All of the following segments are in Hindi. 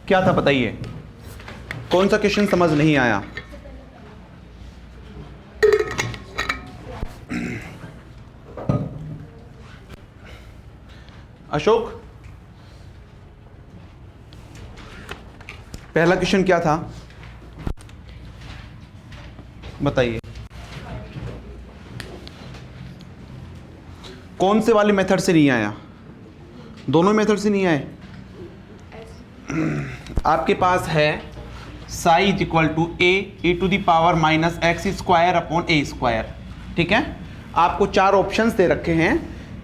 क्या था बताइए, कौन सा क्वेश्चन समझ नहीं आया? अशोक, पहला क्वेश्चन क्या था बताइए? कौन से वाले मेथड से नहीं आया? दोनों मेथड से नहीं आए। आपके पास है psi is equal to a to the power minus x square upon a square, ठीक है। आपको चार ऑप्शंस दे रखे हैं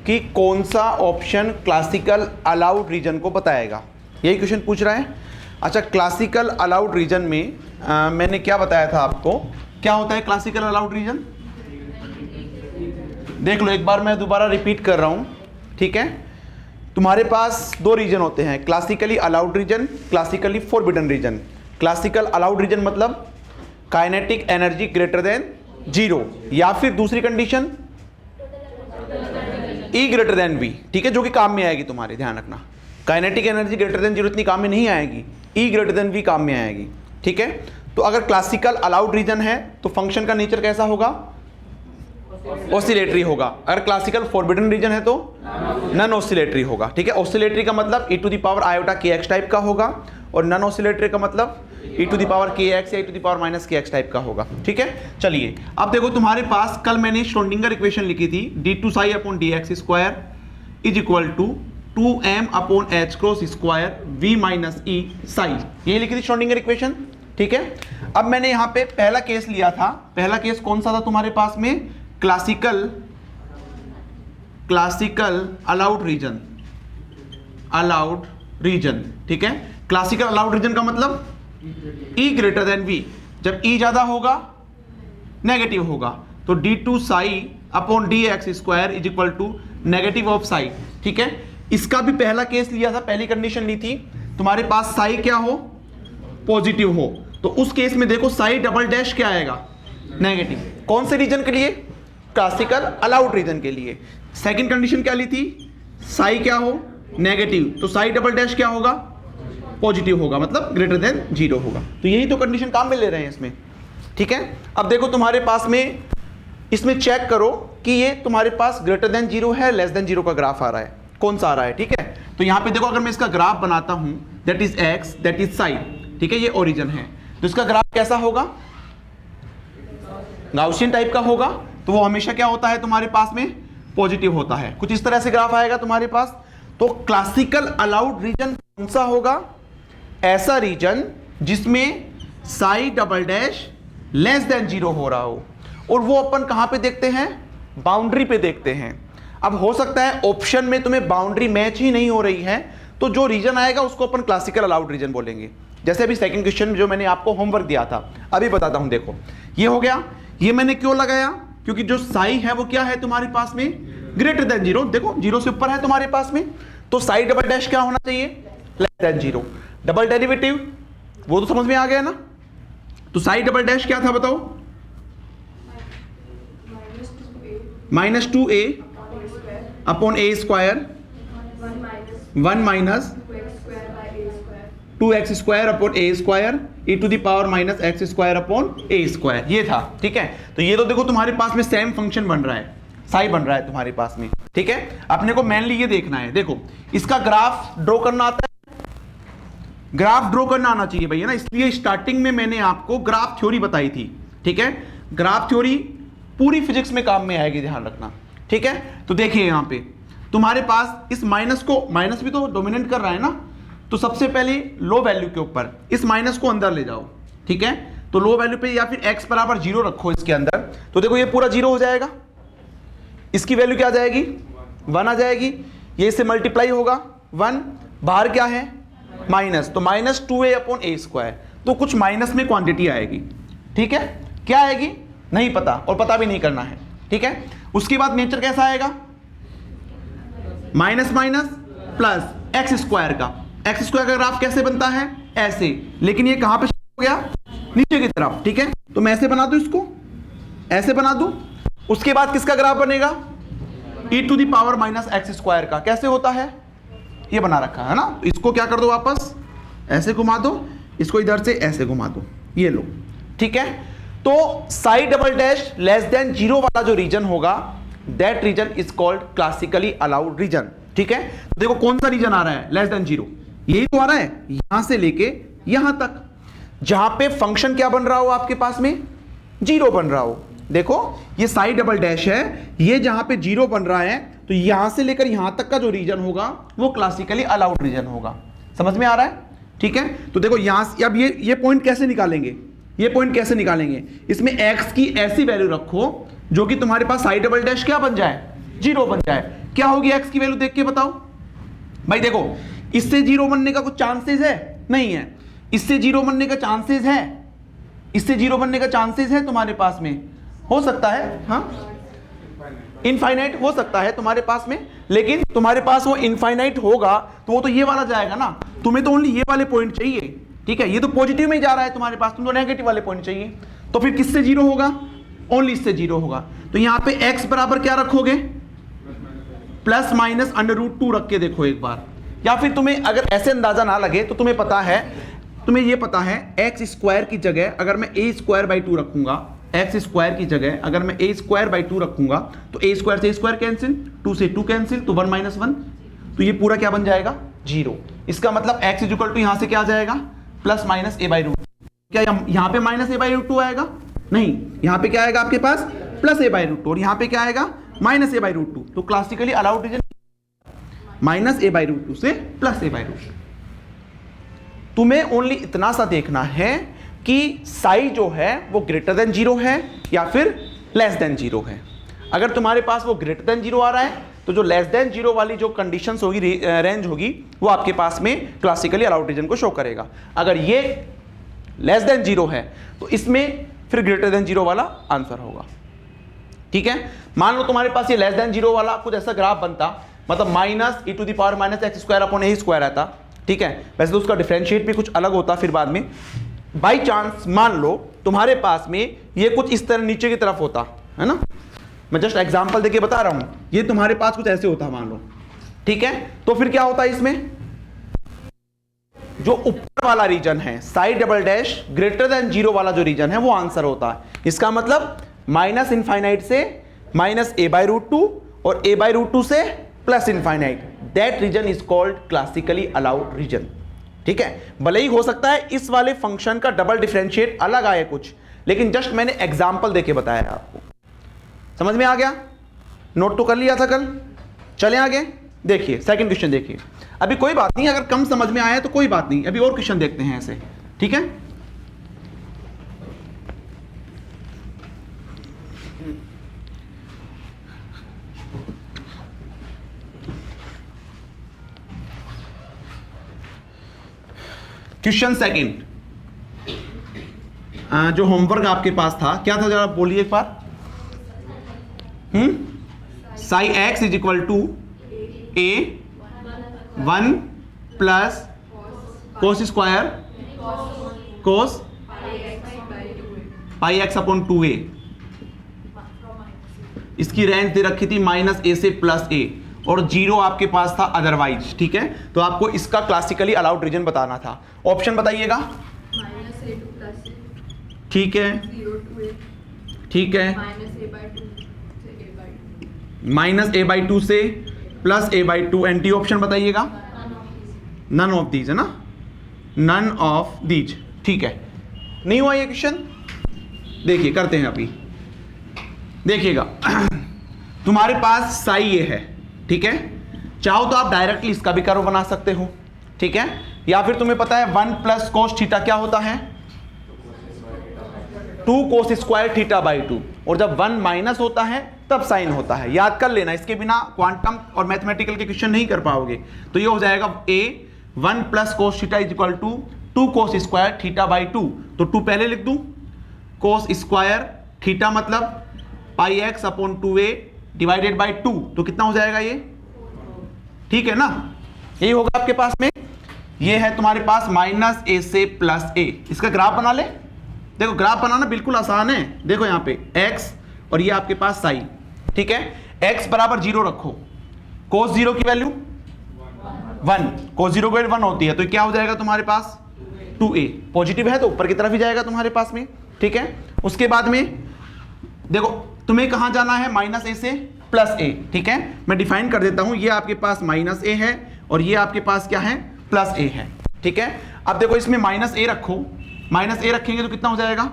कि कौन सा ऑप्शन क्लासिकल अलाउड रीजन को बताएगा, यही क्वेश्चन पूछ रहा है। अच्छा, क्लासिकल अलाउड रीजन में मैंने क्या बताया था आपको, क्या होता है क्लासिकल अलाउड रीजन? देख लो एक बार, मैं दोबारा रिपीट कर रहा हूं, ठीक है। तुम्हारे पास दो रीजन होते हैं, classically allowed region, classically forbidden region. Classical allowed region मतलब kinetic energy greater than zero, या फिर दूसरी condition E greater than V, ठीक है, जो कि काम में आएगी तुम्हारे, ध्यान रखना। Kinetic energy greater than zero इतनी काम में नहीं आएगी, E ग्रेटर देन V काम में आएगी, ठीक है। तो अगर क्लासिकल अलाउड रीजन है तो फंक्शन का नेचर कैसा होगा? ऑसिलेटरी होगा। अगर क्लासिकल फॉरबिडन रीजन है तो नॉन ऑसिलेटरी होगा, ठीक है। ऑसिलेटरी का मतलब e to the power iota k x type का होगा, और नॉन ऑसिलेटरी का मतलब e to the power k x या e to the power minus k x type का होगा, ठीक है। चलिए अब देखो, तुम्हारे पास कल मैंने श्रोडिंगर इक्वेशन लिखी थी, d two psi upon d x square is equal to 2m upon h cross square v minus E psi, ये लिखी थी श्रोडिंगर इक्वेशन, ठीक है। अब मैंने यहाँ पे पहला केस लिया था, पहला केस कौन सा था तुम्हारे पास में? क्लासिकल अलाउड रीजन, ठीक है। क्लासिकल अलाउड रीजन का मतलब E ग्रेटर देन V, जब E ज्यादा होगा नेगेटिव होगा, तो d two psi upon d x square is equal to negative of psi, ठीक है। इसका भी पहला केस लिया था, पहली कंडीशन ली थी, तुम्हारे पास साई क्या हो? पॉजिटिव हो, तो उस केस में देखो साई डबल डैश क्या आएगा? नेगेटिव। कौन से रीजन के लिए? क्लासिकल अलाउड रीजन के लिए। सेकंड कंडीशन क्या ली थी? साई क्या हो? नेगेटिव, तो साई डबल डैश क्या होगा? पॉजिटिव होगा, मतलब ग्रेटर देन जीरो होगा। तो यही तो कंडीशन काम में ले रहे हैं इसमें, ठीक है। अब देखो तुम्हारे पास में, इसमें चेक करो कि ये तुम्हारे पास ग्रेटर देन जीरो है, लेस देन जीरो का ग्राफ आ रहा है, कौन सा आ रहा है, ठीक है। तो यहां पे देखो, अगर मैं इसका ग्राफ बनाता हूं, that is x, that is Sai, ठीक है, ये ओरिजिन है, तो इसका ग्राफ कैसा होगा? गाउसियन टाइप का होगा, तो वो हमेशा क्या होता है तुम्हारे पास में? पॉजिटिव होता है। कुछ इस तरह से ग्राफ आएगा तुम्हारे पास। तो क्लासिकल अलाउड रीजन कौन सा होगा? ऐसा रीजन जिसमें Sai double dash less than zero हो रहा हो, और वो अपन कहां पे देखते हैं? बाउंड्री पे देखते हैं। अब हो सकता है ऑप्शन में तुम्हें बाउंड्री मैच ही नहीं हो रही है, तो जो रीजन आएगा उसको अपन क्लासिकल अलाउड रीजन बोलेंगे। जैसे अभी सेकंड क्वेश्चन जो मैंने आपको होमवर्क दिया था, अभी बताता हूं। देखो ये हो गया, ये मैंने क्यों लगाया? क्योंकि जो साई है वो क्या है तुम्हारे पास में? Greater than zero. देखो जीरो से ऊपर है तुम्हारे पास में, तो साई डबल डैश क्या होना चाहिए? Less than zero. Double derivative वो तो समझ में आ गया ना। तो साई डबल डैश क्या था बताओ? -2a upon a square 1 minus 2x square upon a square e to the power minus x square upon a square, ये था, ठीक है। तो ये तो देखो तुम्हारे पास में सेम फंक्शन बन रहा है, साई बन रहा है तुम्हारे पास में, ठीक है। अपने को मेनली ये देखना है, देखो इसका ग्राफ ड्रॉ करना आता है, ग्राफ ड्रॉ करना आना चाहिए भैया ना, इसलिए स्टार्टिंग में मैंने आपको ग्राफ थ्योरी बताई थी, ठीक है। ग्राफ थ्योरी पूरी फिजिक्स में काम में आएगी, ध्यान रखना, ठीक है। तो देखिए यहां पे तुम्हारे पास इस माइनस को, माइनस भी तो डोमिनेट कर रहा है ना, तो सबसे पहले लो वैल्यू के ऊपर इस माइनस को अंदर ले जाओ, ठीक है। तो लो वैल्यू पे या फिर x बराबर जीरो रखो इसके अंदर, तो देखो ये पूरा जीरो हो जाएगा, इसकी वैल्यू क्या आ जाएगी? 1 आ जाएगी, ये इससे मल्टीप्लाई होगा 1, बाहर क्या है? माइनस, तो -2a अपॉन ए स्क्वायर, तो कुछ माइनस में क्वांटिटी आएगी, ठीक है। क्या आएगी नहीं पता, और पता भी नहीं करना है, ठीक है। उसके बाद नेचर कैसा आएगा? Minus minus plus x square का, एक्स स्क्वायर का ग्राफ कैसे बनता है? ऐसे, लेकिन ये कहां पे हो गया? नीचे की तरफ, ठीक है। तो मैं ऐसे बना दूं, इसको ऐसे बना दूं, उसके बाद किसका ग्राफ बनेगा? e to the power minus x square का। कैसे होता है? ये बना रखा है ना, इसको क्या कर दो वापस ऐसे घुमा दो, इसको इधर से ऐसे घुमा दो, ये लो, ठीक है। तो psi double dash less than 0 वाला जो रीजन होगा, that region is called classically allowed region, ठीक है। तो देखो कौन सा रीजन आ रहा है, लेस देन 0, यही तो आ रहा है, यहां से लेके यहां तक, जहां पे फंक्शन क्या बन रहा हो आपके पास में, 0 बन रहा हो। देखो ये साई डबल डैश है, ये जहां पे 0 बन रहा है, तो यहां से लेकर यहां तक का जो रीजन होगा वो क्लासिकली अलाउड रीजन होगा। समझ में आ रहा है, ठीक है। तो देखो यहां से अब ये पॉइंट कैसे निकालेंगे, ये पॉइंट कैसे निकालेंगे, इसमें x की ऐसी वैल्यू रखो जो कि तुम्हारे पास साई डबल डैश क्या बन जाए, 0 बन जाए। क्या होगी x की वैल्यू, देख के बताओ भाई। देखो इससे 0 बनने का कुछ चांसेस है, नहीं है। इससे 0 बनने का चांसेस है, इससे 0 बनने का चांसेस है तुम्हारे पास में, हो सकता है, हाँ इनफाइनाइट हो सकता है तुम्हारे पास में, लेकिन तुम्हारे पास वो इनफाइनाइट होगा तो वो तो ये वाला जाएगा ना, तुम्हें तो ओनली ये वाले पॉइंट चाहिए, ठीक है। ये तो पॉजिटिव में ही जा रहा है तुम्हारे पास, तुमको नेगेटिव वाले पॉइंट चाहिए, तो फिर किससे 0 होगा, ओनली इससे 0 होगा। तो यहां पे x बराबर क्या रखोगे, प्लस माइनस √2 रख के देखो एक बार, या फिर तुम्हें अगर ऐसे अंदाजा ना लगे तो तुम्हें पता है, तुम्हें ये पता है एक्स स्क्वायर की जगह अगर मैं a² 2 रखूंगा, एक्स स्क्वायर की जगह अगर मैं a² 2 रखूंगा तो a² से a² कैंसिल, 2 से 2 कैंसिल, तो 1 - 1, तो ये पूरा क्या बन जाएगा, 0। इसका मतलब x = यहां से क्या आ जाएगा, प्लस माइनस a/√2। क्या यहां पे माइनस a/√2 आएगा, नहीं, यहां पे क्या आएगा आपके पास, प्लस a/√2, और यहां पे क्या आएगा, माइनस a/√2। तो classically allowed reason minus a/√2 से प्लस a/√2। तुम्हें ओनली इतना सा देखना है कि साई जो है वो ग्रेटर देन 0 है या फिर लेस देन 0 है। अगर तुम्हारे पास वो ग्रेटर देन 0 आ रहा है तो जो लेस देन 0 वाली जो कंडीशंस होगी, रेंज होगी, वो आपके पास में क्लासिकली अलाउड रीजन को शो करेगा। अगर ये लेस देन 0 है तो इसमें फिर ग्रेटर देन 0 वाला आंसर होगा, ठीक है। मान लो तुम्हारे पास ये लेस देन 0 वाला कुछ ऐसा ग्राफ बनता, मतलब -e⁻⁻x² आता, ठीक है। वैसे तो उसका डिफरेंशिएट भी कुछ अलग होता फिर बाद में। बाई चांस मान लो तुम्हारे पास में ये कुछ इस तरह नीचे की तरफ होता है ना, मैं जस्ट एग्जांपल देके बता रहा हूं, ये तुम्हारे पास कुछ ऐसे होता मान लो, ठीक है। तो फिर क्या होता है, इसमें जो ऊपर वाला रीजन है Sai double dash greater than 0 वाला जो रीजन है वो आंसर होता है। इसका मतलब माइनस इनफाइनाइट से माइनस a/√2 और a/√2 से plus infinite, that region is called classically allowed region, ठीक है। भले ही हो सकता है इस वाले फंक्शन का डबल डिफरेंशिएट अलग आए कुछ, लेकिन जस्ट मैंने एग्जांपल देके बताया है आपको। समझ में आ गया, नोट तो कर लिया था कल। चले आगे, देखिए सेकंड क्वेश्चन देखिए। अभी कोई बात नहीं, अगर कम समझ में आया है तो कोई बात नहीं, अभी और क्वेश्चन देखते हैं ऐसे, ठीक है। क्वेश्चन सेकंड, जो होमवर्क आपके पास था क्या था, जरा बोलिए एक बार। Psi x = a1 plus cos square cos πx/2a, इसकी रेंज दे रखी थी -a से +a, और 0 आपके पास था अदरवाइज, ठीक है। तो आपको इसका क्लासिकली अलाउड रीजन बताना था। ऑप्शन बताइएगा, ठीक है, ठीक है, -a/2 से +a/2, एंटी ऑप्शन बताइएगा, नन ऑफ दीज है ना, नन ऑफ दीज, ठीक है। नहीं हुआ ये क्वेश्चन, देखिए करते हैं अभी, देखिएगा। तुम्हारे पास साई ये है, ठीक है। चाहो तो आप डायरेक्टली इसका भी कर्व बना सकते हो, ठीक है, या फिर तुम्हें पता है 1 + cos थीटा क्या होता है, 2 cos स्क्वायर θ/2, और जब 1 माइनस होता है तब साइन होता है, याद कर लेना, इसके बिना क्वांटम और मैथमेटिकल के क्वेश्चन नहीं कर पाओगे। तो ये हो जाएगा a1 + cos θ = 2 cos स्क्वायर θ/2, तो 2 पहले लिख दूं, cos स्क्वायर थीटा मतलब πx/2a / 2, तो कितना हो जाएगा ये, ठीक है ना, यही होगा आपके पास में। ये है तुम्हारे पास -a से +a, इसका ग्राफ बना ले। देखो ग्राफ बनाना बिल्कुल आसान है, देखो यहाँ पे x और ये आपके पास साई, ठीक है। x = 0 रखो, cos 0 की वैल्यू 1, cos 0 की 1 होती है, तो क्या हो जाएगा तुम्हारे पास 2a, पॉजिटिव है तो ऊपर की तरफ ही जाएगा तुम्हारे पास में, ठीक है। उसके बाद में देखो तुम्हें कहां जाना है, -a से +a, ठीक है। मैं डिफाइन कर देता हूं, ये आपके पास -a है और ये आपके पास क्या है, +a है, ठीक है। अब देखो इसमें -a रखो, -a रखेंगे तो कितना हो जाएगा,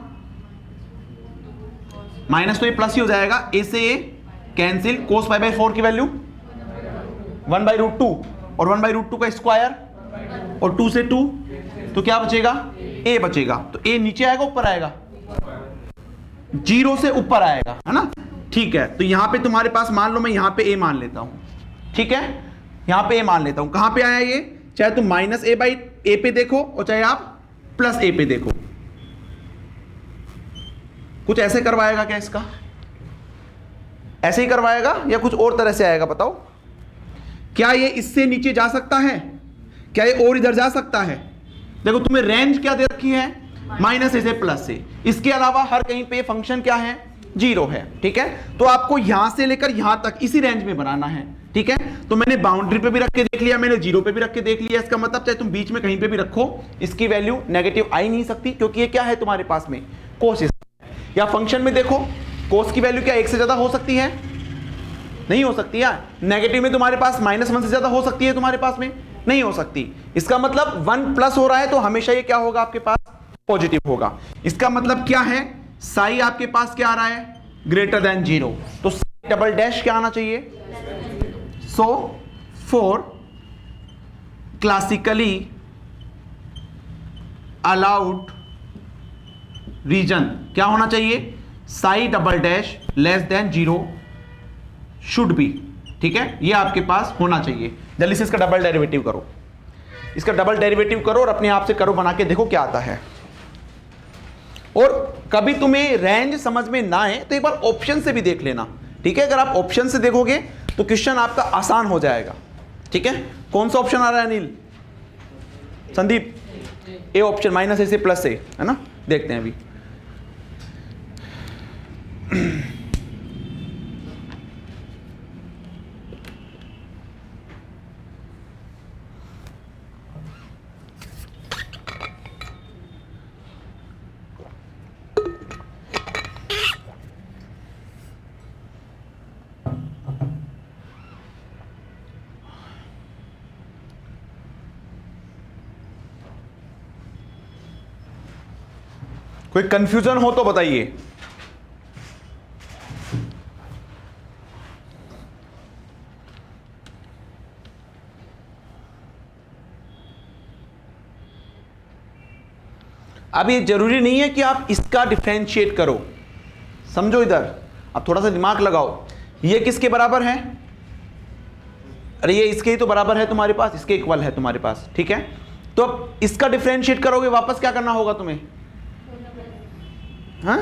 माइनस तो ये प्लस ही हो जाएगा, a से a कैंसिल, cos π/4 की वैल्यू 1/√2 और 1/√2 का स्क्वायर और 2 से 2, तो क्या बचेगा, a बचेगा। तो a नीचे आएगा ऊपर आएगा, 0 से ऊपर आएगा, है ना, ठीक है। तो यहां पे तुम्हारे पास मान लो मैं यहां पे a मान लेता हूं, ठीक है, यहां पे a मान लेता हूं। कहां पे आया ये, चाहे तुम -a/a पे देखो और चाहे आप +a पे देखो। कुछ ऐसे करवाएगा क्या इसका, ऐसे ही करवाएगा या कुछ और तरह से आएगा, बताओ। क्या ये इससे नीचे जा सकता है, क्या ये और इधर जा सकता है। देखो तुम्हें रेंज क्या दे रखी है, -a से +a, इसके अलावा हर कहीं पे फंक्शन क्या है, 0 है, ठीक है। तो आपको यहां से लेकर यहां तक इसी रेंज में बनाना है, ठीक है। तो मैंने बाउंड्री पे भी रख के देख लिया, मैंने 0 पे भी रख के देख लिया। इसका मतलब चाहे तुम बीच में कहीं पे भी रखो, इसकी वैल्यू नेगेटिव आ ही नहीं सकती, क्योंकि ये क्या है तुम्हारे पास में, कोस। या फंक्शन में देखो कोस की वैल्यू क्या 1 से ज्यादा हो सकती है, नहीं हो सकती है। नेगेटिव में तुम्हारे पास -1 से ज्यादा हो सकती है, तुम्हारे पास में नहीं हो सकती। इसका मतलब 1 प्लस हो रहा है तो हमेशा ये क्या होगा आपके पास, पॉजिटिव होगा। इसका मतलब क्या है, साई आपके पास क्या आ रहा है, >0, तो साई डबल डैश क्या आना चाहिए। So for classically allowed reason क्या होना चाहिए, Sai double dash <0 should be, ठीक है, ये आपके पास होना चाहिए। जल्दी से इसका डबल डेरिवेटिव करो, इसका डबल डेरिवेटिव करो और अपने आप से करो, बना के देखो क्या आता है। और कभी तुम्हें रेंज समझ में ना आए तो एक बार ऑप्शन से भी देख लेना, ठीक है। अगर आप ऑप्शन से देखोगे तो क्वेश्चन आपका आसान हो जाएगा, ठीक है। कौन सा ऑप्शन आ रहा है Anil, Sandeep, A option, -a से +a, है ना, देखते हैं अभी। कोई कंफ्यूजन हो तो बताइए। अब ये जरूरी नहीं है कि आप इसका डिफरेंशिएट करो, समझो इधर, अब थोड़ा सा दिमाग लगाओ। ये किसके बराबर है, अरे ये इसके ही तो बराबर है तुम्हारे पास, इसके इक्वल है तुम्हारे पास, ठीक है। तो अब इसका डिफरेंशिएट करोगे, वापस क्या करना होगा तुम्हें, हाँ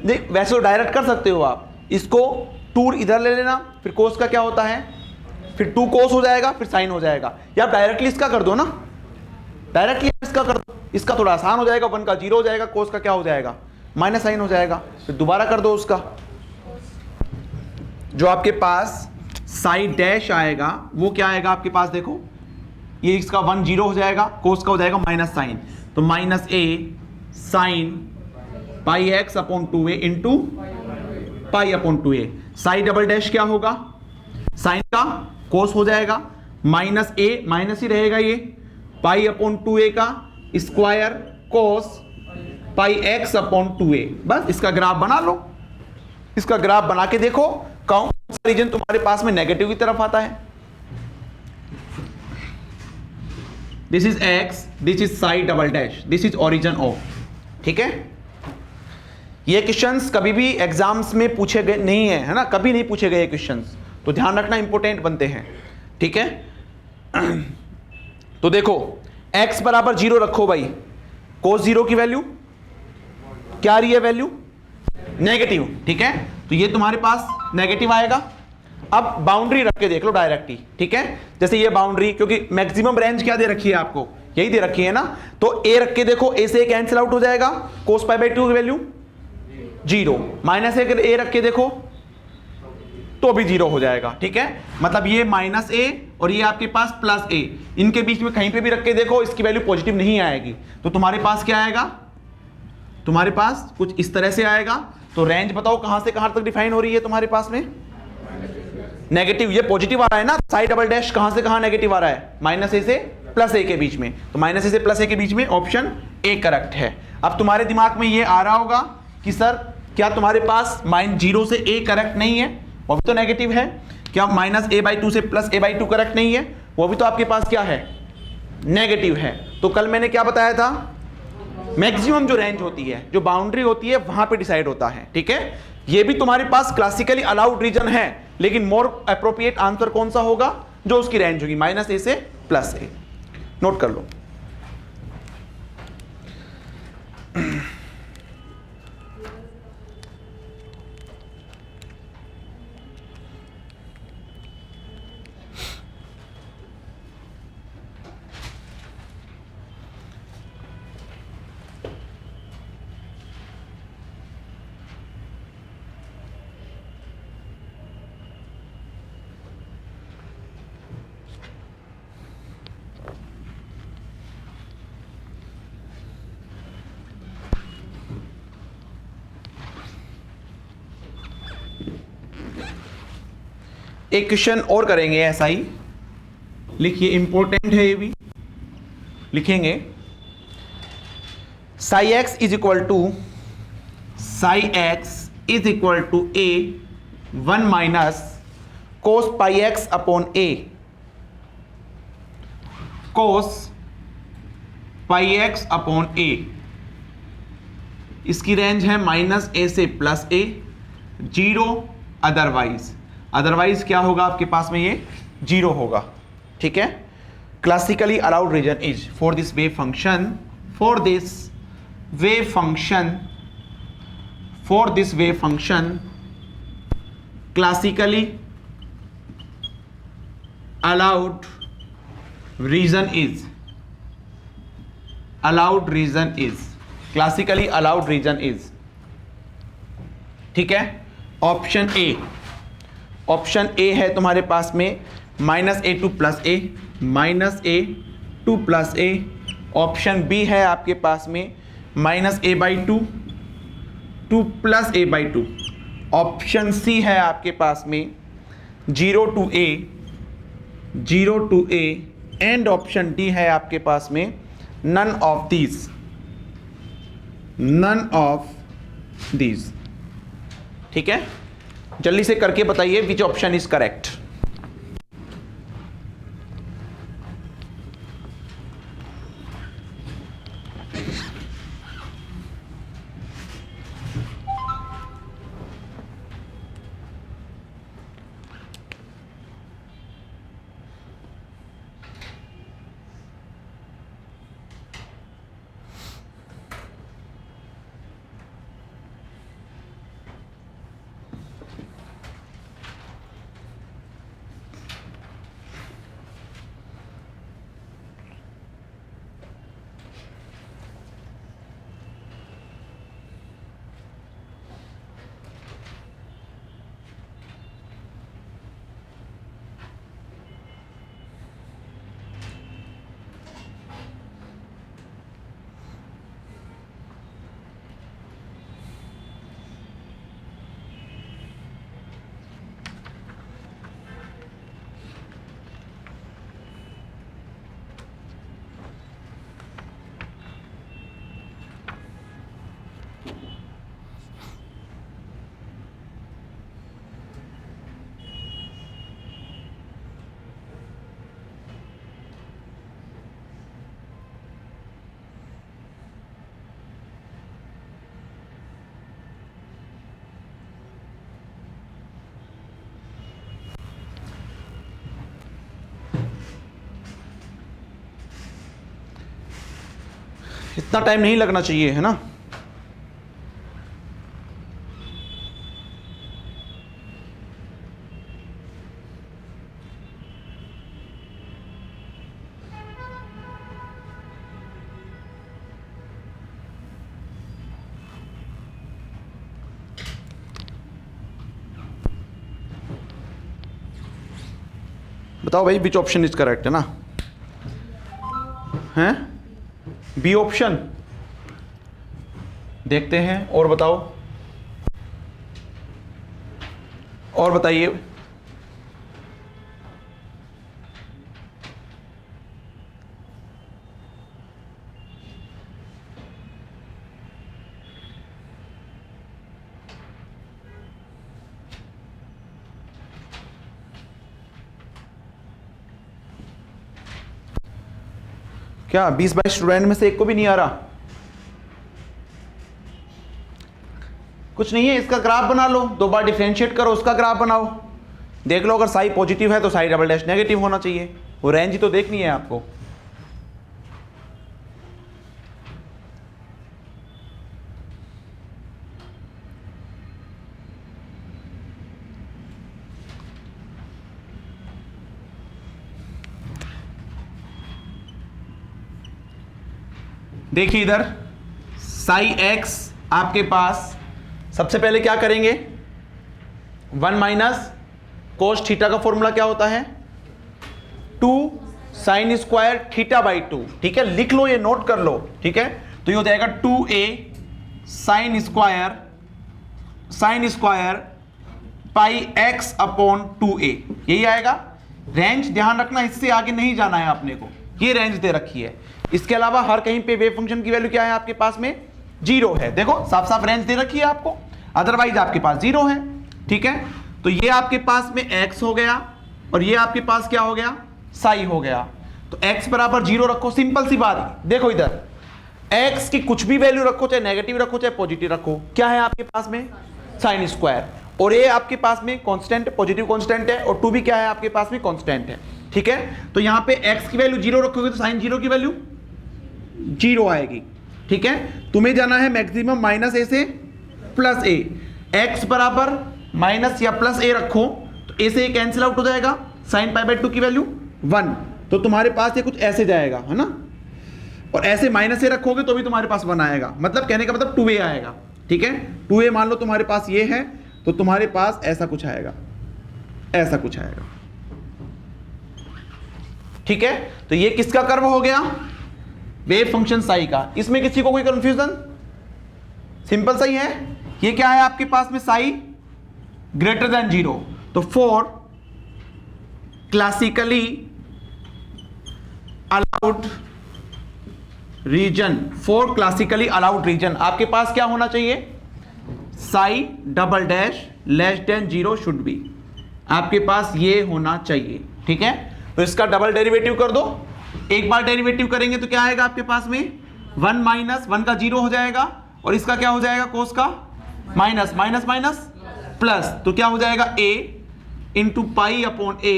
देख, वैसे तो डायरेक्ट कर सकते हो आप, इसको 2 इधर ले लेना, फिर कोस का क्या होता है, फिर 2 कोस हो जाएगा, फिर साइन हो जाएगा। या आप डायरेक्टली इसका कर दो ना, डायरेक्टली इसका कर दो, इसका थोड़ा आसान हो जाएगा, 1 का 0 हो जाएगा, कोस का क्या हो जाएगा, माइनस साइन हो जाएगा। फिर दोबारा कर दो उसका, जो आपके पास साइन डैश आएगा वो क्या आएगा आपके पास, देखो ये इसका 1 0 हो जाएगा, कोस का हो जाएगा माइनस साइन, तो -a sine πx/2a into π/2a। Sine double dash क्या होगा, साइन का कोस हो जाएगा, -a माइनस ही रहेगा, ये π/2a का स्क्वायर कोस πx/2a। बस इसका ग्राफ बना लो, इसका ग्राफ बना के देखो कौन सा रीजन तुम्हारे पास में नेगेटिव की तरफ आता है। This is x, this is sine double dash, this is origin O, ठीक है। ये क्वेश्चंस कभी भी एग्जाम्स में पूछे गए नहीं है ना, कभी नहीं पूछे गए क्वेश्चंस, तो ध्यान रखना, इंपॉर्टेंट बनते हैं, ठीक है। तो देखो x बराबर 0 रखो भाई, cos 0 की वैल्यू क्या आ रही है, वैल्यू नेगेटिव, ठीक है। तो ये तुम्हारे पास नेगेटिव आएगा। अब बाउंड्री रख के देख लो डायरेक्टली, ठीक है। जैसे ये बाउंड्री, क्योंकि मैक्सिमम रेंज क्या दे रखी है आपको, यही दे रखी है ना, तो a रख के देखो, a से कैंसिल आउट हो जाएगा, cos π/2 की वैल्यू 0, -a रख के देखो, तो भी जीरो हो जाएगा, ठीक है। मतलब ये माइनस ए और ये आपके पास प्लस ए, इनके बीच में कहीं पे भी रख के देखो इसकी वैल्यू पॉजिटिव नहीं आएगी, तो तुम्हारे पास क्या आएगा, तुम्हारे पास कुछ इस तरह से आएगा। तो रेंज बताओ कहां से कहां तक डिफाइन हो रही है तुम्हारे पास में, नेगेटिव, ये पॉजिटिव आ रहा है ना, साइड डबल डैश कहां से कहां नेगेटिव आ रहा है, माइनस ए से प्लस ए के बीच में, तो माइनस ए से प्लस ए के बीच में ऑप्शन ए करेक्ट है। अब तुम्हारे दिमाग में ये आ रहा होगा कि सर क्या तुम्हारे पास -0 से ए करेक्ट नहीं है, वो भी तो नेगेटिव है, क्या -a/2 से +a/2 करेक्ट नहीं है, वो भी तो आपके पास क्या है, नेगेटिव है। तो कल मैंने क्या बताया था, मैक्सिमम जो रेंज होती है, जो बाउंड्री होती है, वहां पे डिसाइड होता है, ठीक है। ये भी तुम्हारे पास क्लासिकली अलाउड रीजन है, लेकिन मोर अप्रोप्रिएट आंसर कौन सा होगा, जो उसकी रेंज होगी -a से +a। नोट कर लो। एक क्वेश्चन और करेंगे ऐसा ही, लिखिए, इंपॉर्टेंट है ये भी, लिखेंगे psi x is equal to a 1 minus cos pi x upon a, cos pi x upon a, इसकी रेंज है -a से +a, 0 अदरवाइज क्या होगा आपके पास में, ये 0 होगा, ठीक है। Classically allowed reason is for this wave function, for this wave function classically allowed reason is classically allowed reason is, ठीक है। ऑप्शन ए है तुम्हारे पास में -a to +a, option B है आपके पास में -a/2 to +a/2, option C है आपके पास में 0 to a, and option D है आपके पास में नन ऑफ दीज, ठीक है। जल्दी से करके बताइए विच ऑप्शन इज करेक्ट। इतना टाइम नहीं लगना चाहिए, है ना। बताओ भाई विच ऑप्शन इज करेक्ट, है ना? हैं बी ऑप्शन, देखते हैं और बताओ, और बताइए। क्या 20-22 स्टूडेंट में से एक को भी नहीं आ रहा? कुछ नहीं है, इसका ग्राफ बना लो, 2 बार डिफरेंशिएट करो, उसका ग्राफ बनाओ, देख लो अगर साई पॉजिटिव है तो साई डबल डैश नेगेटिव होना चाहिए। वो रेंज ही तो देखनी है आपको। देखिए इधर साई एक्स आपके पास, सबसे पहले क्या करेंगे, 1 माइनस कोस थीटा का फॉर्मूला क्या होता है, 2 साइन स्क्वायर थीटा बाई 2। ठीक है, लिख लो, ये नोट कर लो। ठीक है, तो ये हो जाएगा 2a sine square pi x upon 2a, यही आएगा। रेंज ध्यान रखना, इससे आगे नहीं जाना है आपने को, ये रेंज दे रखी है। इसके अलावा हर कहीं पे वेव फंक्शन की वैल्यू क्या है आपके पास में, 0 है। देखो साफ साफ रेंज दे रखी है आपको, अदरवाइज आपके पास 0 है। ठीक है, तो ये आपके पास में x हो गया और ये आपके पास क्या हो गया, साई हो गया। तो x बराबर 0 रखो, सिंपल सी बात। देखो इधर x की कुछ भी वैल्यू रखो, चाहे नेगेटिव रखो चाहे पॉजिटिव रखो, क्या है आपके पास में, साइन स्क्वायर। और ये आपके पास में कांस्टेंट, पॉजिटिव कांस्टेंट है, और 2 भी क्या है आपके पास में, कांस्टेंट है। ठीक है, तो यहां पे x की वैल्यू 0 रखोगे तो साइन 0 की वैल्यू 0 आएगी। ठीक है, तुम्हें जाना है मैक्सिमम -a से +a। x बराबर माइनस या प्लस a रखो तो a से a कैंसिल आउट हो जाएगा, साइन पाई बाई 2 की वैल्यू 1, तो तुम्हारे पास ये कुछ ऐसे जाएगा, है ना। और ऐसे -a रखोगे तो भी तुम्हारे पास 1 आएगा, मतलब कहने का मतलब 2a आएगा। ठीक है, 2a मान लो तुम्हारे पास ये है, तो तुम्हारे पास ऐसा कुछ आएगा, ऐसा कुछ आएगा। ठीक है, तो ये किसका कर्व हो गया, वेव फंक्शन साई का। इसमें किसी को कोई कंफ्यूजन, सिंपल सही है। ये क्या है आपके पास में, साई ग्रेटर देन 0, तो for classically allowed reason, for classically allowed reason आपके पास क्या होना चाहिए, Sai double dash less than 0 should be, आपके पास ये होना चाहिए। ठीक है, तो इसका डबल डेरिवेटिव कर दो, एक बार डेरिवेटिव करेंगे तो क्या आएगा आपके पास में, 1 माइनस 1 का 0 हो जाएगा, और इसका क्या हो जाएगा, कोस का माइनस माइनस माइनस प्लस, तो क्या हो जाएगा a into pi upon a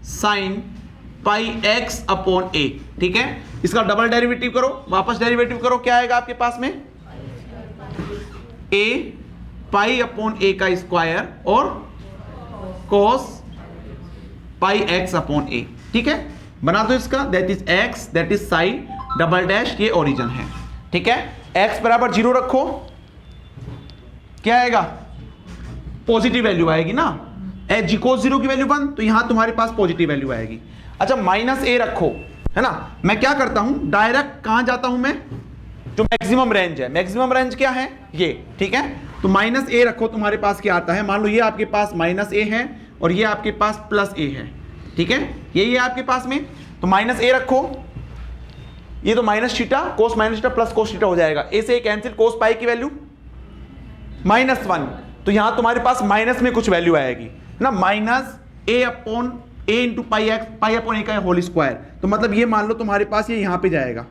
sine pi x upon a। ठीक है, इसका डबल डेरिवेटिव करो, वापस डेरिवेटिव करो, क्या आएगा आपके पास में, a पाई अपॉन a का स्क्वायर और कोस पाई x अपॉन a। ठीक है, बना दो इसका, that is x, that is sine double dash, ये ओरिजिन है। ठीक है, x बराबर 0 रखो, क्या आएगा, पॉजिटिव वैल्यू आएगी ना, जी कोस 0 की वैल्यू 1, तो यहां तुम्हारे पास पॉजिटिव वैल्यू आएगी। अच्छा -a रखो, है ना। मैं क्या करता हूं, डायरेक्ट कहां जाता हूं मैं, जो मैक्सिमम रेंज है, मैक्सिमम रेंज क्या है ये। ठीक है, तो -a रखो, तुम्हारे पास क्या आता है, मान लो ये आपके पास -a है और ये आपके पास +a है। ठीक है, यही है आपके पास में, तो -a रखो, ये तो माइनस थीटा, कोस minus theta plus cos theta हो जाएगा, a से कैंसिल, कोस पाई की वैल्यू -1, तो यहां तुम्हारे पास माइनस में कुछ वैल्यू आएगी ना, -a upon a into pi x, pi upon a का होल स्क्वायर, तो मतलब ये मान लो तुम्हारे पास ये यहां पे जाएगा,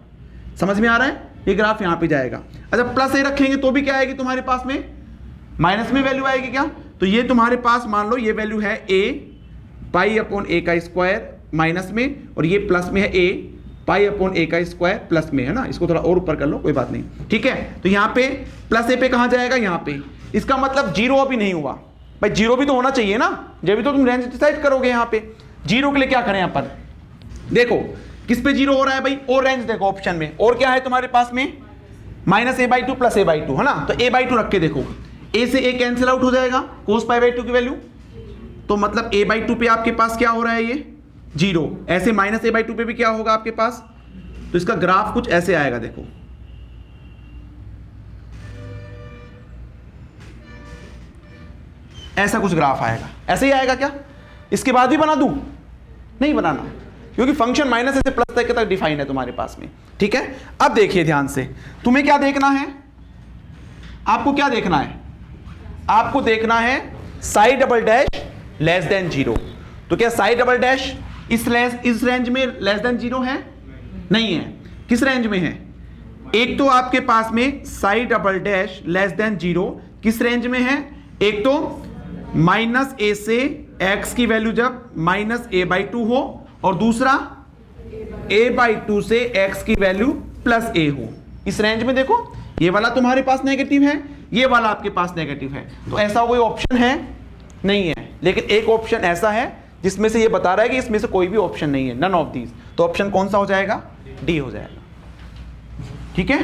समझ में आ रहा है, ये ग्राफ यहां पे जाएगा। अच्छा +a रखेंगे तो भी क्या आएगी तुम्हारे पास में, माइनस में वैल्यू आएगी क्या, तो ये तुम्हारे पास मान लो ये वैल्यू है a पाई अपॉन a का स्क्वायर माइनस में, और ये प्लस में है a पाई अपॉन a का स्क्वायर प्लस में, है ना। इसको थोड़ा और ऊपर कर लो, कोई बात नहीं। ठीक है, तो यहाँ पे +a पे कहाँ जाएगा, यहाँ पे, इसका मतलब 0 अभी नहीं हुआ भाई, 0 भी तो होना चाहिए ना, जब भी तो तुम रेंज डिसाइड करोगे। यहाँ पे 0 के लिए क्या करें, यहाँ पर देखो किस पे 0 हो रहा है भाई, और रेंज देखो ऑप्शन में, और क्या है तुम्हारे पास में, -a/2 + a/2, है ना। तो a/2 रख के देखो, a से a कैंसिल आउट हो जाएगा, कोस पाई/2 की वैल्यू, तो मतलब a/2 पे आपके पास क्या हो रहा है, ये 0, ऐसे -a/2 पे भी क्या होगा आपके पास, तो इसका ग्राफ कुछ ऐसे आएगा, देखो ऐसा कुछ ग्राफ आएगा, ऐसे ही आएगा क्या, इसके बाद भी बना दूं, नहीं बनाना, क्योंकि फंक्शन माइनस से प्लस तक डिफाइन है तुम्हारे पास में, ठीक है। अब देखिए ध्यान से, तुम्हें क्या देखना है, आपको क्या देखना है, आपको देखना है Sai double dash less than 0। तो क्या साई डबल डैश इस रेंज में लेस देन 0 है, नहीं है, किस रेंज में है, एक तो आपके पास में Sai double dash less than 0 किस रेंज में है, एक तो -a से x की वैल्यू जब -a/2 हो, और दूसरा a/2 से x की वैल्यू +a हो, इस रेंज में। देखो ये वाला तुम्हारे पास नेगेटिव है, ये वाला आपके पास नेगेटिव है, तो ऐसा कोई ऑप्शन है नहीं है, लेकिन एक ऑप्शन ऐसा है जिसमें से ये बता रहा है कि इसमें से कोई भी ऑप्शन नहीं है, नन ऑफ दीज, तो ऑप्शन कौन सा हो जाएगा, डी हो जाएगा, ठीक है।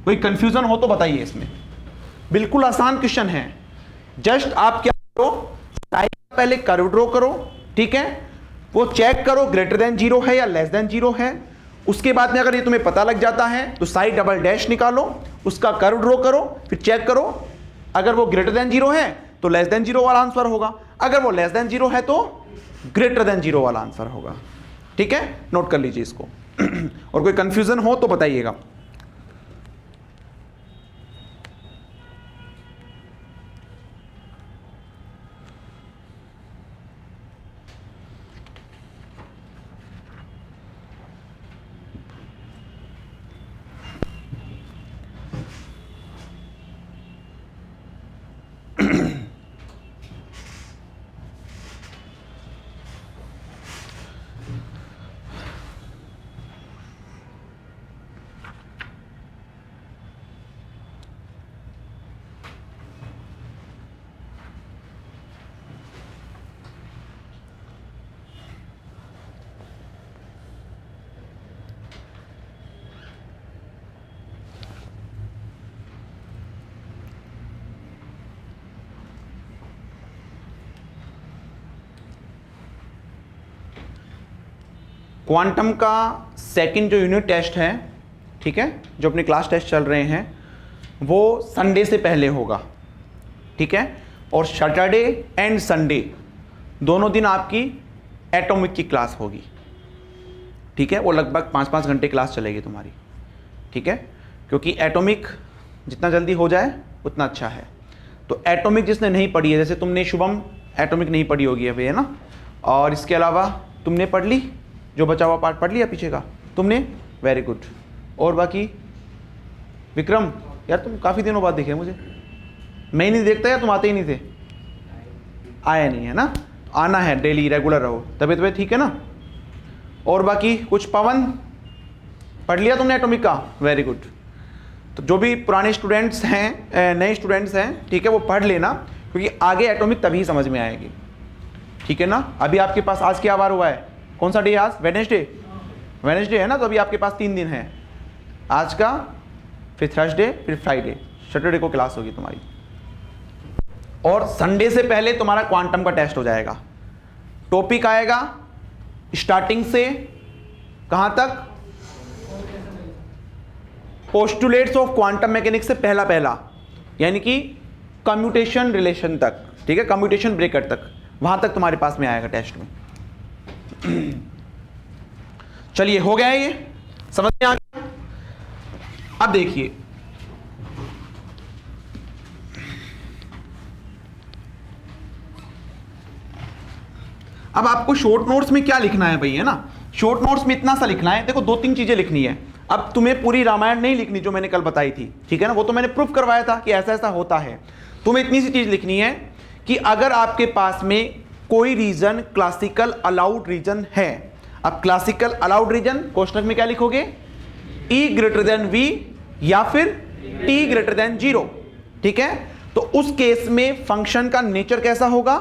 कोई कंफ्यूजन हो तो बताइए, इसमें बिल्कुल आसान क्वेश्चन है, जस्ट आप क्या करो, पहले कर्व ड्रॉ करो, ठीक है, वो चेक करो ग्रेटर देन 0 है या लेस देन 0 है, उसके बाद में अगर ये तुम्हें पता लग जाता है तो साइड डबल डैश निकालो, उसका कर्व ड्रॉ करो, फिर चेक करो, अगर वो ग्रेटर देन 0 है तो लेस देन 0 वाला आंसर होगा, अगर वो लेस देन 0 है तो ग्रेटर देन 0 वाला आंसर होगा, ठीक है, नोट कर लीजिए इसको। और कोई कंफ्यूजन हो तो बताइएगा। क्वांटम का सेकंड जो यूनिट टेस्ट है, ठीक है, जो अपने क्लास टेस्ट चल रहे हैं, वो संडे से पहले होगा, ठीक है, और सैटरडे एंड संडे दोनों दिन आपकी एटॉमिक की क्लास होगी, ठीक है, वो लगभग 5-5 घंटे क्लास चलेगी तुम्हारी, ठीक है, क्योंकि एटॉमिक जितना जल्दी हो जाए उतना अच्छा है। तो एटॉमिक जिसने नहीं पढ़ी है, जैसे तुमने शुभम एटॉमिक नहीं पढ़ी होगी अभी, है ना, और इसके अलावा तुमने पढ़ ली, जो बचा हुआ पार्ट पढ़ लिया पीछे का तुमने, वेरी गुड। और बाकी विक्रम, यार तुम काफ़ी दिनों बाद दिखे मुझे, मैं ही नहीं देखता या तुम आते ही नहीं थे, आया नहीं है ना, आना है डेली, रेगुलर रहो, तबीयत ठीक है ना। और बाकी कुछ, पवन पढ़ लिया तुमने एटॉमिक का, वेरी गुड। तो जो भी पुराने स्टूडेंट्स हैं, नए स्टूडेंट्स हैं, ठीक है, वो पढ़ लेना, क्योंकि आगे एटॉमिक तभी समझ में आएगी, ठीक है ना। अभी आपके पास आज क्या वार हुआ है, कौन सा डे आज, वेडनेसडे है ना, तो अभी आपके पास 3 दिन है, आज का, फिर थर्सडे, फिर फ्राइडे, सैटरडे को क्लास होगी तुम्हारी, और संडे से पहले तुम्हारा क्वांटम का टेस्ट हो जाएगा। टॉपिक आएगा स्टार्टिंग से कहां तक, पोस्टुलेट्स ऑफ क्वांटम मैकेनिक्स से पहला, यानी कि कम्यूटेशन रिलेशन तक, ठीक है, कम्यूटेशन ब्रेकर तक, वहां तक तुम्हारे पास में आएगा टेस्ट में। चलिए, हो गया ये, समझ में आ गया। अब देखिए, अब आपको शॉर्ट नोट्स में क्या लिखना है भाई, है ना, शॉर्ट नोट्स में इतना सा लिखना है, देखो 2-3 चीजें लिखनी है। अब तुम्हें पूरी रामायण नहीं लिखनी जो मैंने कल बताई थी, ठीक है ना, वो तो मैंने प्रूफ करवाया था कि ऐसा ऐसा होता है। तुम्हें इतनी सी चीज लिखनी है कि अगर आपके पास में कोई रीजन क्लासिकल अलाउड रीजन है, अब क्लासिकल अलाउड रीजन कोष्ठक में क्या लिखोगे, E ग्रेटर देन V या फिर T ग्रेटर देन 0, ठीक है। तो उस केस में फंक्शन का नेचर कैसा होगा,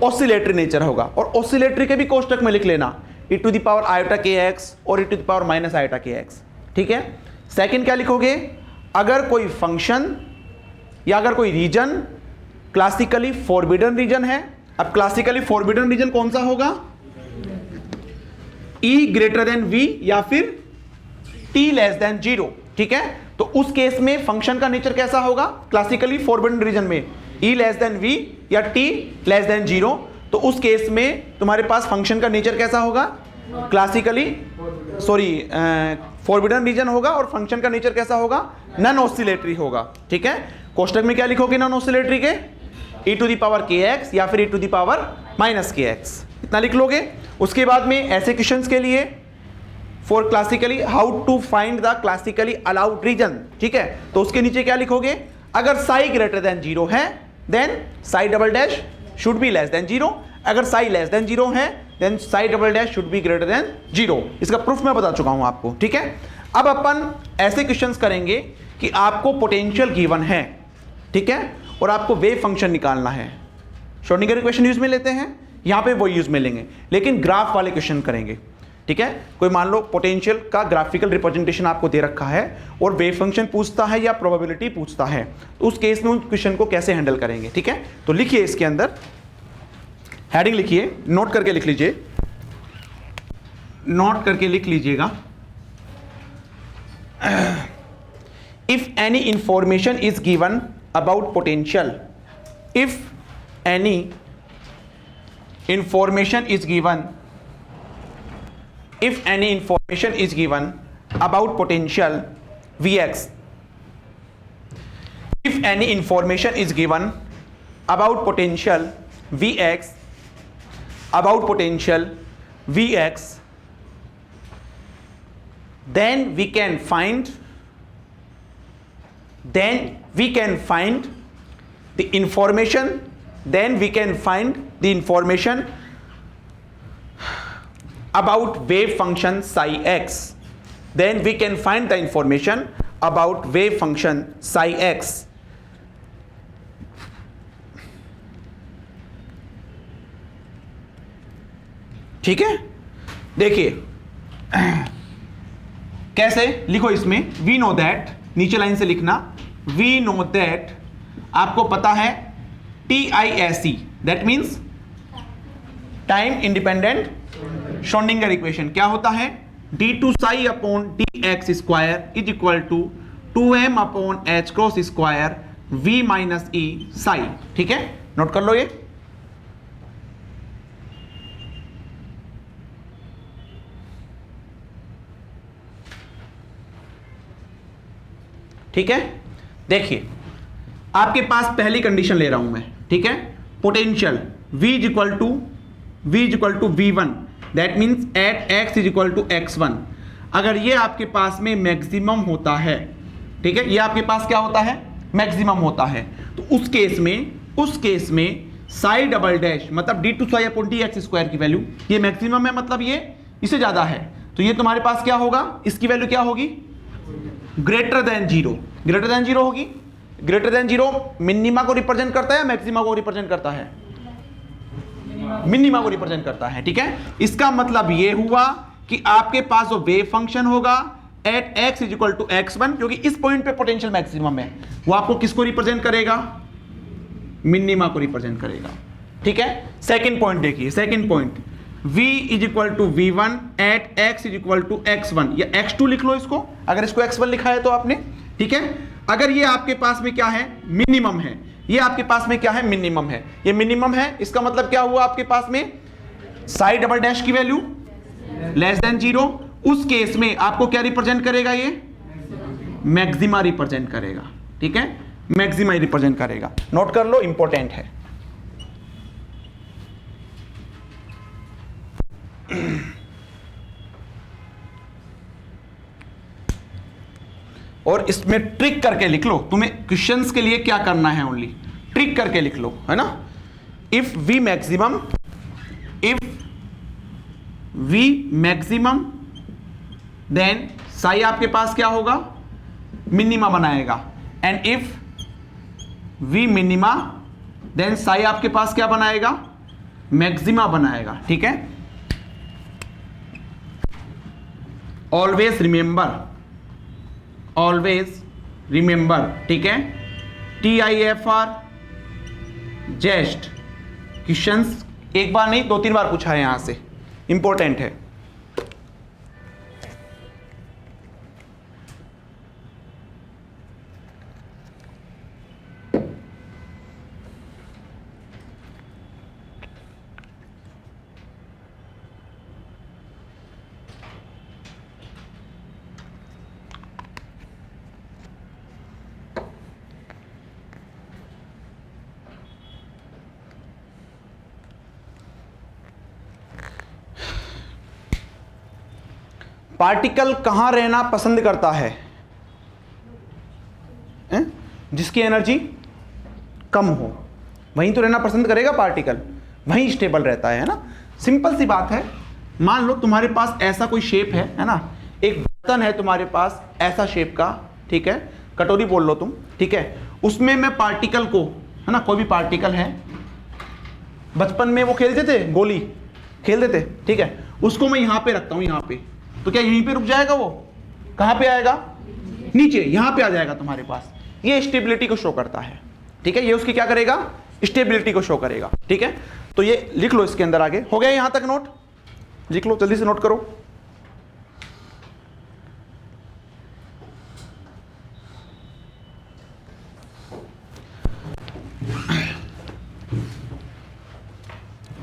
ऑसिलेटरी नेचर होगा, और ऑसिलेटरी के भी कोष्ठक में लिख लेना e to the power iota kx और e to the power minus iota kx, ठीक है। सेकंड क्या लिखोगे, अगर कोई फंक्शन या अगर कोई रीजन क्लासिकली फॉरबिडन रीजन है, अब क्लासिकली फॉरबिडन रीजन कौन सा होगा, ई ग्रेटर देन वी या फिर टी लेस देन 0, ठीक है। तो उस केस में फंक्शन का नेचर कैसा होगा क्लासिकली फॉरबिडन रीजन में, ई लेस देन वी या टी लेस देन 0, तो उस केस में तुम्हारे पास फंक्शन का नेचर कैसा होगा क्लासिकली फॉरबिडन रीजन होगा, और फंक्शन का नेचर कैसा होगा नॉन ऑसिलेटरी होगा, ठीक है। कोष्टक में क्या लिखोगे नॉन ऑसिलेटरी के, e to the power kx या फिर e to the power minus kx, इतना लिख लोगे। उसके बाद में ऐसे क्वेश्चंस के लिए for classically how to find the classically allowed region, ठीक है, तो उसके नीचे क्या लिखोगे, अगर साई ग्रेटर देन 0 है then psi double dash should be less than 0, अगर साई लेस देन 0 है then psi double dash should be greater than 0। इसका प्रूफ मैं बता चुका हूं आपको, ठीक है। अब अपन ऐसे क्वेश्चंस करेंगे कि आपको पोटेंशियल गिवन है, ठीक है, और आपको वेव फंक्शन निकालना है। श्रोडिंगर इक्वेशन यूज में लेते हैं, यहां पे वो यूज में लेंगे, लेकिन ग्राफ वाले क्वेश्चन करेंगे, ठीक है। कोई मान लो पोटेंशियल का ग्राफिकल रिप्रेजेंटेशन आपको दे रखा है और वेव फंक्शन पूछता है या प्रोबेबिलिटी पूछता है, तो उस केस में उस क्वेश्चन को कैसे हैंडल करेंगे, ठीक है। तो लिखिए, इसके अंदर हेडिंग लिखिए, नोट करके लिख लीजिए, नोट करके लिख लीजिएगा। If any information is given about potential, if any information is given, if any information is given about potential Vx, if any information is given about potential Vx, about potential Vx, then we can find the information, then we can find the information about wave function psi x, then we can find the information about wave function psi x। ठीक है, देखिए कैसे लिखो इसमें, वी नो दैट, नीचे लाइन से लिखना, वी नो दैट, आपको पता है TISC, that means time independent Schrodinger equation क्या होता है, d2 psi upon dx square is equal to 2m upon h cross square v minus e psi, ठीक है, नोट कर लो ये। ठीक है, देखिए आपके पास पहली कंडीशन ले रहा हूं मैं, ठीक है, potential v is equal to v1, that means at x is equal to x1। अगर ये आपके पास में मैक्सिमम होता है, ठीक है, ये आपके पास क्या होता है मैक्सिमम होता है, तो उस केस में साई डबल डैश मतलब d2 psi upon dx square की वैल्यू, ये मैक्सिमम है, मतलब ये इससे ज्यादा है, तो ये तुम्हारे पास क्या होगा, इसकी वैल्यू क्या होगी ग्रेटर देन 0, ग्रेटर देन 0 होगी। ग्रेटर देन 0 मिनिमा को रिप्रेजेंट करता है, मैक्सिमा को रिप्रेजेंट करता है, मिनिमा को रिप्रेजेंट करता है, ठीक है। इसका मतलब ये हुआ कि आपके पास जो वेव फंक्शन होगा at x is equal to x1, क्योंकि इस पॉइंट पे पोटेंशियल मैक्सिमम है, वो आपको किसको रिप्रेजेंट करेगा, मिनिमा को रिप्रेजेंट करेगा, ठीक है। सेकंड पॉइंट देखिए, second point v is equal to v1 at x is equal to x1 या x2 लिख लो इसको, अगर इसको x1 लिखा है तो आपने, ठीक है। अगर ये आपके पास में क्या है मिनिमम है, ये आपके पास में क्या है मिनिमम है, ये मिनिमम है, इसका मतलब क्या हुआ आपके पास में साई डबल डैश की वैल्यू लेस देन 0, उस केस में आपको क्या रिप्रेजेंट करेगा, ये मैक्सिमा रिप्रेजेंट करेगा, ठीक है, मैक्सिमा रिप्रेजेंट करेगा, नोट कर लो, इंपॉर्टेंट है। और इसमें ट्रिक करके लिख लो, तुम्हें क्वेश्चंस के लिए क्या करना है, ओनली ट्रिक करके लिख लो, है ना। If V maximum then psi आपके पास क्या होगा मिनिमा बनाएगा, and if V minima then psi आपके पास क्या बनाएगा मैक्सिमा बनाएगा, ठीक है। ऑलवेज रिमेंबर, ठीक है, TIFR जेस्ट क्वेश्चंस एक बार नहीं 2-3 बार पूछा है, यहां से इंपॉर्टेंट है। पार्टिकल कहां रहना पसंद करता है? जिसकी एनर्जी कम हो वहीं तो रहना पसंद करेगा पार्टिकल, वहीं स्टेबल रहता है ना। सिंपल सी बात है, मान लो तुम्हारे पास ऐसा कोई शेप है ना, एक बर्तन है तुम्हारे पास ऐसा शेप का, ठीक है, कटोरी बोल लो तुम, ठीक है, उसमें मैं पार्टिकल को, है ना, कोई भी पार्टिकल है, बचपन में वो खेलते थे गोली खेलते थे, ठीक है, उसको मैं यहां पे रखता हूं, यहां पे, तो क्या यहीं पे रुक जाएगा? वो कहां पे आएगा? नीचे, यहां पे आ जाएगा तुम्हारे पास। ये स्टेबिलिटी को शो करता है, ठीक है, ये उसकी क्या करेगा? स्टेबिलिटी को शो करेगा, ठीक है। तो ये लिख लो इसके अंदर, आगे हो गया यहां तक नोट, लिख लो जल्दी से, नोट करो।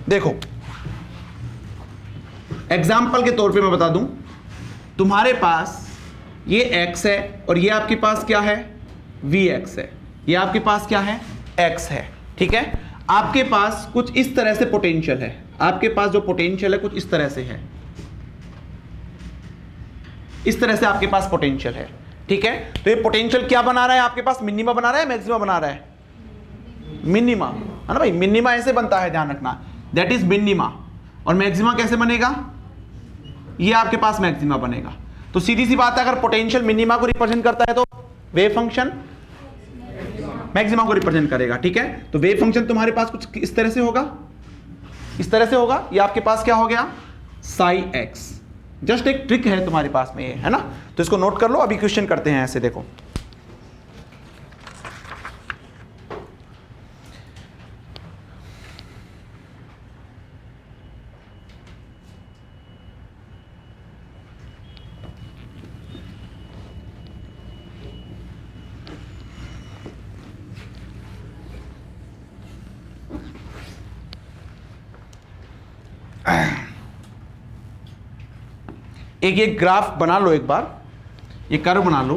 देखो एग्जाम्पल के तौर पे मैं बता दूं, तुम्हारे पास ये x है और ये आपके पास क्या है? vx है, ये आपके पास क्या है? x है, ठीक है। आपके पास कुछ इस तरह से पोटेंशियल है, आपके पास जो पोटेंशियल है कुछ इस तरह से है, इस तरह से आपके पास पोटेंशियल है, ठीक है। तो ये पोटेंशियल क्या बना रहा है आपके पास? मिनिमा बना रहा है, मैक्सिमा बना रहा है? मिनिमा, है ना भाई। मिनिमा ऐसे बनता है, ध्यान रखना, दैट इज मिनिमा। और मैक्सिमा कैसे बनेगा? ये आपके पास मैक्सिमा बनेगा। तो सीधी सी बात है, अगर पोटेंशियल मिनिमा को रिप्रेजेंट करता है तो वेव फंक्शन मैक्सिमा को रिप्रेजेंट करेगा, ठीक है। तो वेव फंक्शन तुम्हारे पास कुछ इस तरह से होगा, इस तरह से होगा। ये आपके पास क्या हो गया? साई एक्स। जस्ट एक ट्रिक है तुम्हारे पास में ये, है ना। तो इसको नोट कर लो, अभी क्वेश्चन करते हैं ऐसे, देखो। एक ग्राफ बना लो एक बार, ये कर्व बना लो,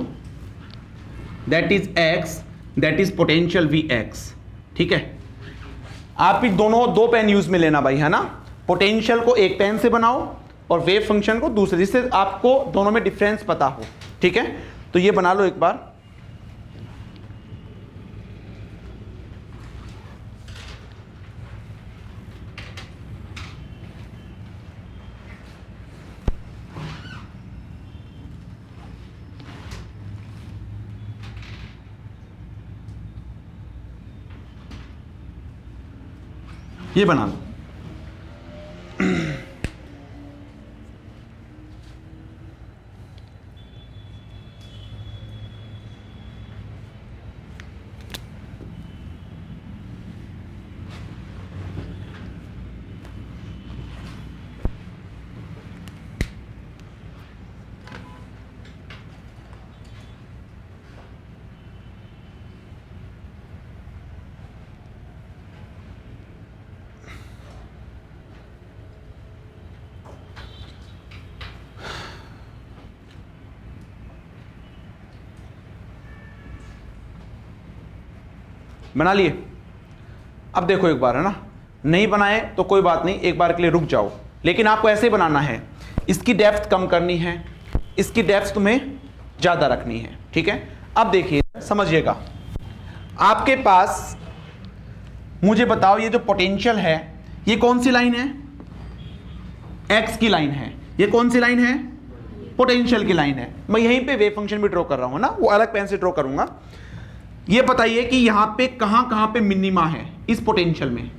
that is x, that is potential V x, ठीक है। आप भी दोनों दो पेन यूज में लेना भाई, है ना। पोटेंशियल को एक पेन से बनाओ और वेव फंक्शन को दूसरे, जिससे आपको दोनों में डिफरेंस पता हो, ठीक है। तो ये बना लो एक बार। ये बना लो। बना लिए? अब देखो एक बार, है ना, नहीं बनाए तो कोई बात नहीं, एक बार के लिए रुक जाओ, लेकिन आपको ऐसे बनाना है। इसकी डेप्थ कम करनी है, इसकी डेप्थ तुम्हें ज़्यादा रखनी है, ठीक है। अब देखिए, समझिएगा, आपके पास, मुझे बताओ, ये जो पोटेंशियल है ये कौन सी लाइन है? एक्स की लाइन है। ये कौन सी लाइन है? पोटेंशियल की लाइन है। मैं यहीं पे वेव फंक्शन भी ड्रॉ कर रहा हूँ ना, वो अलग पेन से ड्रॉ करूंगा। ये बताइए कि यहां पे कहां पे मिनिमा है इस पोटेंशियल में?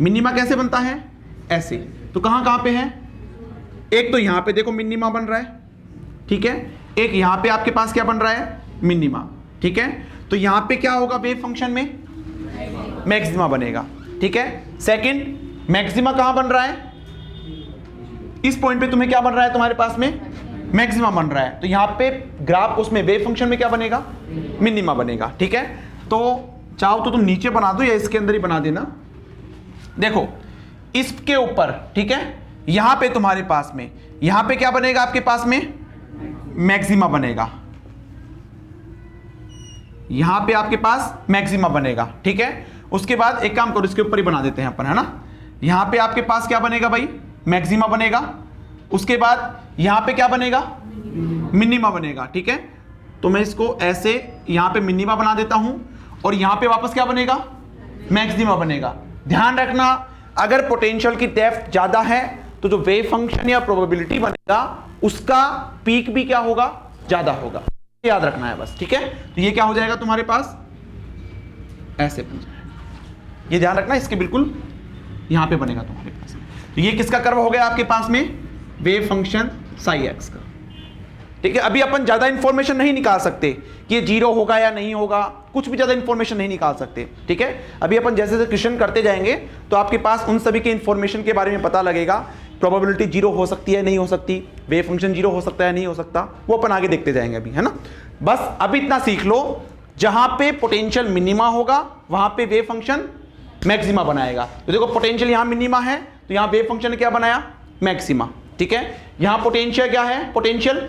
मिनिमा कैसे बनता है? ऐसे। तो कहां पे है? एक तो यहां पे देखो मिनिमा बन रहा है, ठीक है, एक यहां पे आपके पास क्या बन रहा है? मिनिमा, ठीक है। तो यहां पे क्या होगा वेव फंक्शन में? मैक्सिमा बनेगा, ठीक है। सेकंड, मैक्सिमा कहां बन रहा है? इस पॉइंट पे तुम्हें क्या बन रहा है तुम्हारे पास में? मैक्सिमा बन रहा है। तो यहां पे ग्राफ, उसमें वेव फंक्शन में क्या बनेगा? मिनिमा बनेगा, ठीक है। तो चाहो तो तुम नीचे बना दो या इसके अंदर ही बना देना। देखो इसके ऊपर, ठीक है, यहां पे तुम्हारे पास में, यहां पे क्या बनेगा आपके पास में? मैक्सिमा बनेगा। यहां पे आपके पास मैक्सिमा बनेगा, ठीक है। उसके बाद एक काम करो, इसके ऊपर ही बना देते हैं अपन, है ना। यहां पे आपके पास क्या बनेगा भाई? मैक्सिमा बनेगा। उसके बाद यहां पे क्या बनेगा, मिनिमा बनेगा, ठीक है। तो मैं इसको ऐसे यहां पे मिनिमा बना देता हूं और यहां पे वापस क्या बनेगा, मैक्सिमा बनेगा। ध्यान रखना, अगर पोटेंशियल की डेप्थ ज्यादा है तो जो वेव फंक्शन या प्रोबेबिलिटी बनेगा उसका पीक भी क्या होगा, ज्यादा होगा, याद रखना है बस, ठीक है। तो ये क्या हो जाएगा तुम्हारे पास, ऐसे बन जाएगा, ये ध्यान रखना, इसके बिल्कुल यहां पे बनेगा तुम्हारे पास। तो ये किसका कर्व हो गया आपके पास में, वेव फंक्शन साई एक्स का, ठीक है। अभी अपन ज्यादा इंफॉर्मेशन नहीं निकाल सकते कि ये जीरो होगा या नहीं होगा, कुछ भी ज्यादा इंफॉर्मेशन नहीं निकाल सकते, ठीक है। अभी अपन जैसे जैसे क्वेश्चन करते जाएंगे तो आपके पास उन सभी के इंफॉर्मेशन के बारे में पता लगेगा। प्रोबेबिलिटी जीरो हो सकती है, नहीं हो सकती, वेव फंक्शन जीरो हो सकता है, नहीं हो सकता, वो अपन आगे देखते जाएंगे अभी, है ना। बस अभी इतना सीख लो, जहां पे पोटेंशियल मिनिमा होगा वहां पे वेव फंक्शन मैक्सिमा बनाएगा। तो देखो पोटेंशियल यहां मिनिमा है तो यहां वेव फंक्शन ने क्या बनाया, मैक्सिमा, ठीक है। यहां पोटेंशियल क्या है, पोटेंशियल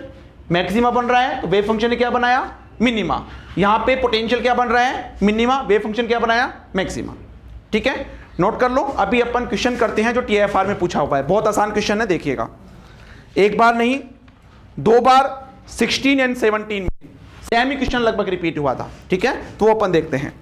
मैक्सिमा बन रहा है तो वेव फंक्शन ने क्या बनाया, मिनिमा। यहां पे पोटेंशियल क्या बन रहा है, मिनिमा, वेव फंक्शन क्या बनाया, मैक्सिमा, ठीक है। नोट कर लो। अभी अपन क्वेश्चन करते हैं जो टीआईएफआर में पूछा हुआ है, बहुत आसान क्वेश्चन है, देखिएगा। एक बार नहीं, दो बार 16 एंड 17 में सेम ही क्वेश्चन लगभग रिपीट हुआ था, ठीक है। तो वो अपन देखते हैं।